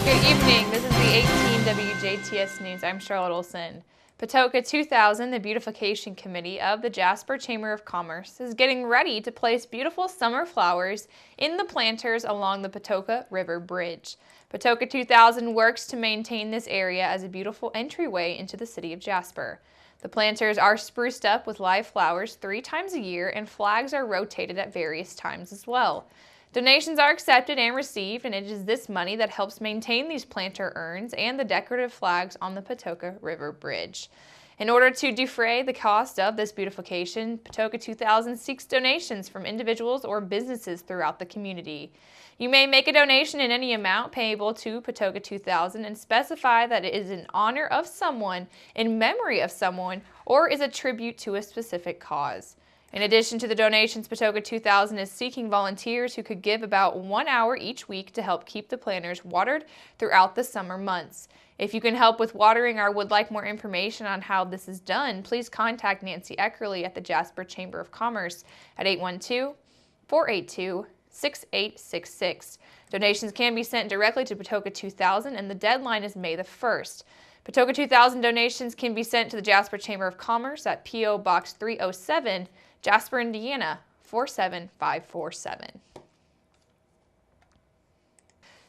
Good evening. This is the 18 WJTS News. I'm Charlotte Olson. Patoka 2000, the Beautification Committee of the Jasper Chamber of Commerce, is getting ready to place beautiful summer flowers in the planters along the Patoka River Bridge. Patoka 2000 works to maintain this area as a beautiful entryway into the city of Jasper. The planters are spruced up with live flowers 3 times a year, and flags are rotated at various times as well. Donations are accepted and received, and it is this money that helps maintain these planter urns and the decorative flags on the Patoka River Bridge. In order to defray the cost of this beautification, Patoka 2000 seeks donations from individuals or businesses throughout the community. You may make a donation in any amount payable to Patoka 2000 and specify that it is in honor of someone, in memory of someone, or is a tribute to a specific cause. In addition to the donations, Patoka 2000 is seeking volunteers who could give about 1 hour each week to help keep the planters watered throughout the summer months. If you can help with watering or would like more information on how this is done, please contact Nancy Eckerly at the Jasper Chamber of Commerce at 812-482-6866. Donations can be sent directly to Patoka 2000, and the deadline is May the 1st. Patoka 2000 donations can be sent to the Jasper Chamber of Commerce at P.O. Box 307, Jasper, Indiana, 47547.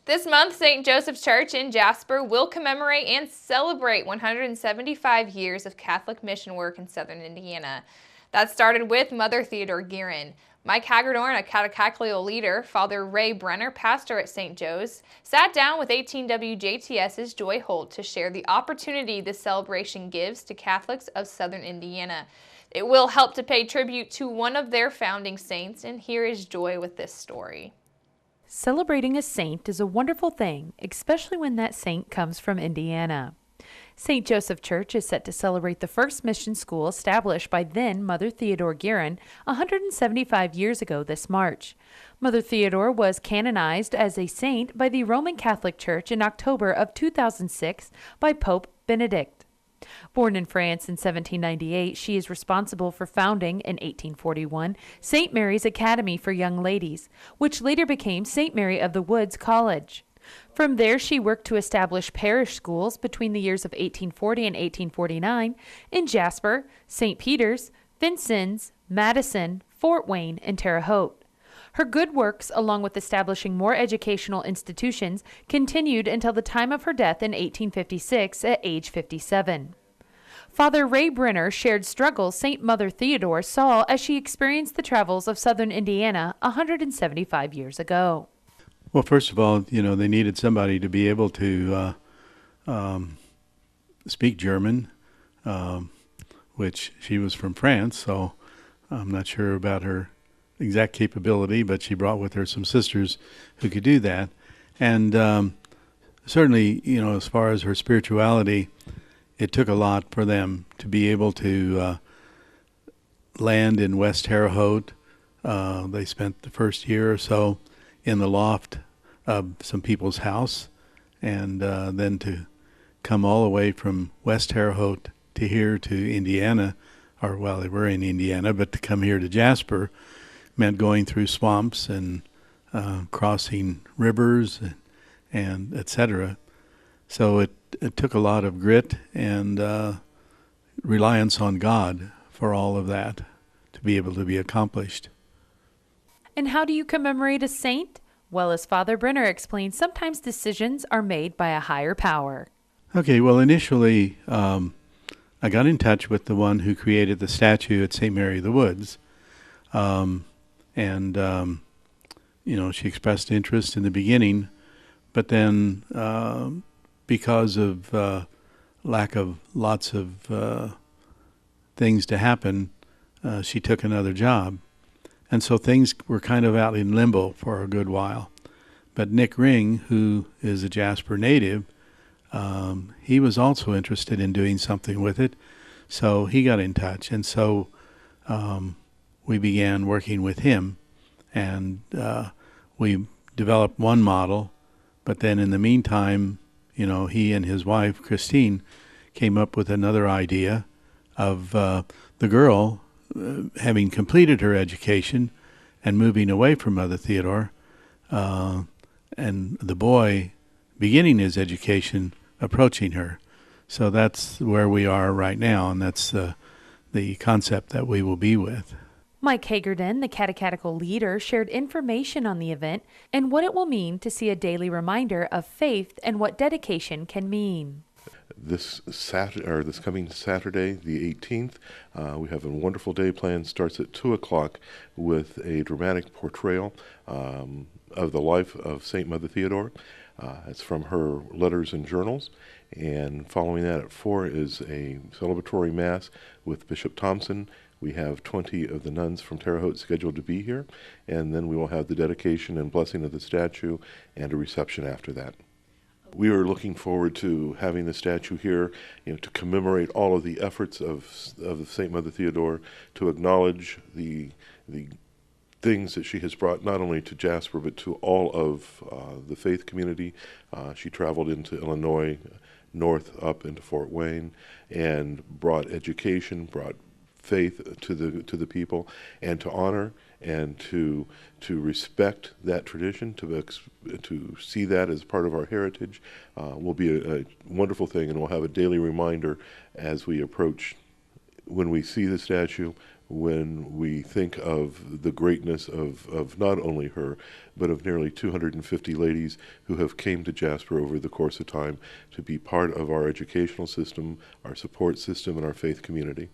This month, St. Joseph's Church in Jasper will commemorate and celebrate 175 years of Catholic mission work in southern Indiana. That started with Mother Theodore Guerin. Mike Hagedorn, a catechetical leader, Father Ray Brenner, pastor at St. Joe's, sat down with 18 WJTS's Joy Holt to share the opportunity this celebration gives to Catholics of southern Indiana. It will help to pay tribute to one of their founding saints, and here is Joy with this story. Celebrating a saint is a wonderful thing, especially when that saint comes from Indiana. St. Joseph Church is set to celebrate the first mission school established by then Mother Theodore Guerin 175 years ago this March. Mother Theodore was canonized as a saint by the Roman Catholic Church in October of 2006 by Pope Benedict. Born in France in 1798, she is responsible for founding, in 1841, St. Mary's Academy for Young Ladies, which later became St. Mary of the Woods College. From there, she worked to establish parish schools between the years of 1840 and 1849 in Jasper, St. Peter's, Vincennes, Madison, Fort Wayne, and Terre Haute. Her good works, along with establishing more educational institutions, continued until the time of her death in 1856 at age 57. Father Ray Brenner shared struggles St. Mother Theodore saw as she experienced the travels of southern Indiana 175 years ago. Well, first of all, they needed somebody to be able to speak German, which she was from France, so I'm not sure about her exact capability, but she brought with her some sisters who could do that. And certainly, as far as her spirituality, it took a lot for them to be able to land in West Terre Haute. They spent the first year or so in the loft of some people's house, and then to come all the way from West Terre Haute to here to Indiana, they were in Indiana, but to come here to Jasper meant going through swamps and crossing rivers and etc. So it took a lot of grit and reliance on God for all of that to be able to be accomplished. And how do you commemorate a saint? Well, as Father Brenner explained, sometimes decisions are made by a higher power. Okay, well, initially, I got in touch with the one who created the statue at St. Mary of the Woods. She expressed interest in the beginning, but then because of lack of lots of things to happen, she took another job. And so things were kind of out in limbo for a good while. But Nick Ring, who is a Jasper native, he was also interested in doing something with it, so he got in touch. And so we began working with him, and we developed one model, but then in the meantime, he and his wife, Christine, came up with another idea of the girl having completed her education and moving away from Mother Theodore, and the boy beginning his education approaching her. So that's where we are right now, and that's the concept that we will be with. Mike Hagerden, the catechetical leader, shared information on the event and what it will mean to see a daily reminder of faith and what dedication can mean. This coming Saturday, the 18th, we have a wonderful day planned. Starts at 2 o'clock with a dramatic portrayal of the life of St. Mother Theodore. It's from her letters and journals. And following that at 4 is a celebratory mass with Bishop Thompson. We have 20 of the nuns from Terre Haute scheduled to be here. And then we will have the dedication and blessing of the statue and a reception after that. We are looking forward to having the statue here, to commemorate all of the efforts of St. Mother Theodore, to acknowledge the things that she has brought not only to Jasper but to all of the faith community. She traveled into Illinois, north up into Fort Wayne, and brought education, brought faith to the people, and to honor and to respect that tradition, to see that as part of our heritage, will be a wonderful thing, and we'll have a daily reminder as we approach, when we see the statue, when we think of the greatness of not only her, but of nearly 250 ladies who have came to Jasper over the course of time to be part of our educational system, our support system, and our faith community.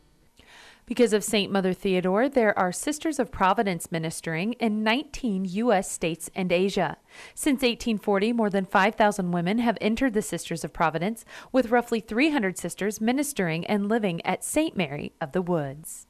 Because of St. Mother Theodore, there are Sisters of Providence ministering in 19 U.S. states and Asia. Since 1840, more than 5,000 women have entered the Sisters of Providence, with roughly 300 sisters ministering and living at St. Mary of the Woods.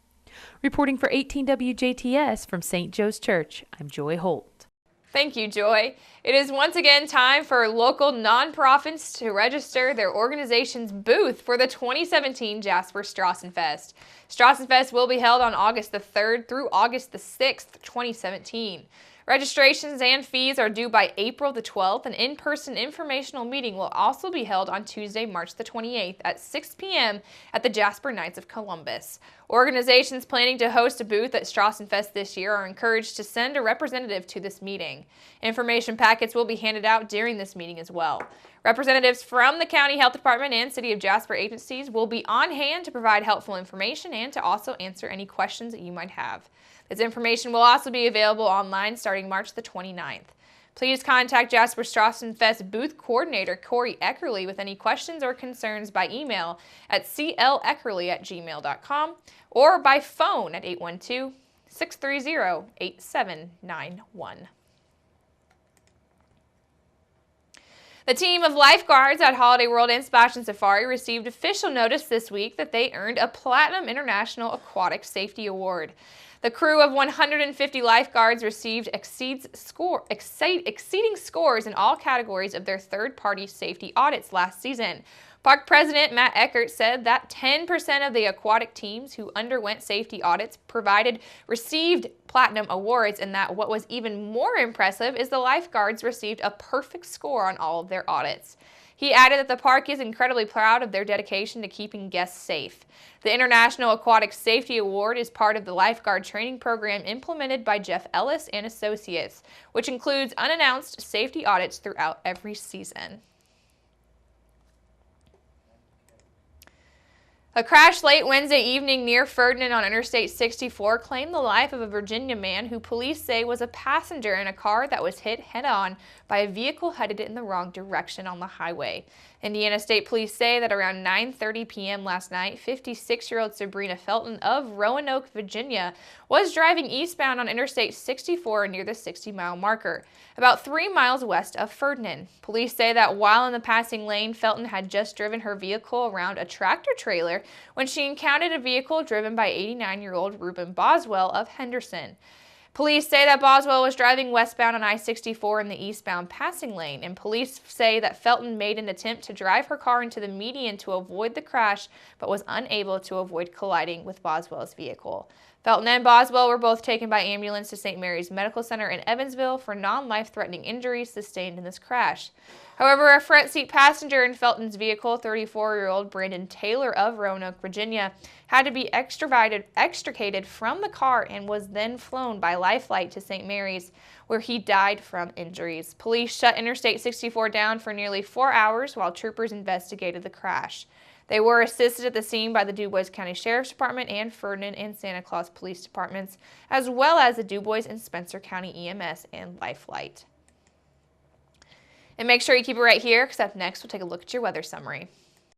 Reporting for 18 WJTS from St. Joe's Church, I'm Joy Holt. Thank you, Joy. It is once again time for local nonprofits to register their organization's booth for the 2017 Jasper Strassenfest. Strassenfest will be held on August the 3rd through August the 6th, 2017. Registrations and fees are due by April the 12th. An in-person informational meeting will also be held on Tuesday, March the 28th at 6 p.m. at the Jasper Knights of Columbus. Organizations planning to host a booth at Strassenfest this year are encouraged to send a representative to this meeting. Information packets will be handed out during this meeting as well. Representatives from the County Health Department and City of Jasper agencies will be on hand to provide helpful information and to also answer any questions that you might have. This information will also be available online starting March the 29th. Please contact Jasper Strassenfest Booth Coordinator Corey Eckerly with any questions or concerns by email at cleckerly@gmail.com or by phone at 812-630-8791. The team of lifeguards at Holiday World and Splash and Safari received official notice this week that they earned a Platinum International Aquatic Safety Award. The crew of 150 lifeguards received exceeding scores in all categories of their third-party safety audits last season. Park President Matt Eckert said that 10% of the aquatic teams who underwent safety audits received platinum awards, and that what was even more impressive is the lifeguards received a perfect score on all of their audits. He added that the park is incredibly proud of their dedication to keeping guests safe. The International Aquatic Safety Award is part of the lifeguard training program implemented by Jeff Ellis and Associates, which includes unannounced safety audits throughout every season. A crash late Wednesday evening near Ferdinand on Interstate 64 claimed the life of a Virginia man who police say was a passenger in a car that was hit head-on by a vehicle headed in the wrong direction on the highway. Indiana State Police say that around 9:30 p.m. last night, 56-year-old Sabrina Felton of Roanoke, Virginia, was driving eastbound on Interstate 64 near the 60-mile marker, about 3 miles west of Ferdinand. Police say that while in the passing lane, Felton had just driven her vehicle around a tractor-trailer when she encountered a vehicle driven by 89-year-old Reuben Boswell of Henderson. Police say that Boswell was driving westbound on I-64 in the eastbound passing lane, and police say that Felton made an attempt to drive her car into the median to avoid the crash, but was unable to avoid colliding with Boswell's vehicle. Felton and Boswell were both taken by ambulance to St. Mary's Medical Center in Evansville for non-life-threatening injuries sustained in this crash. However, a front seat passenger in Felton's vehicle, 34-year-old Brandon Taylor of Roanoke, Virginia, had to be extricated from the car and was then flown by Lifeline to St. Mary's, where he died from injuries. Police shut Interstate 64 down for nearly 4 hours while troopers investigated the crash. They were assisted at the scene by the DuBois County Sheriff's Department and Ferdinand and Santa Claus Police Departments, as well as the DuBois and Spencer County EMS and Lifeline. And make sure you keep it right here, because up next we'll take a look at your weather summary.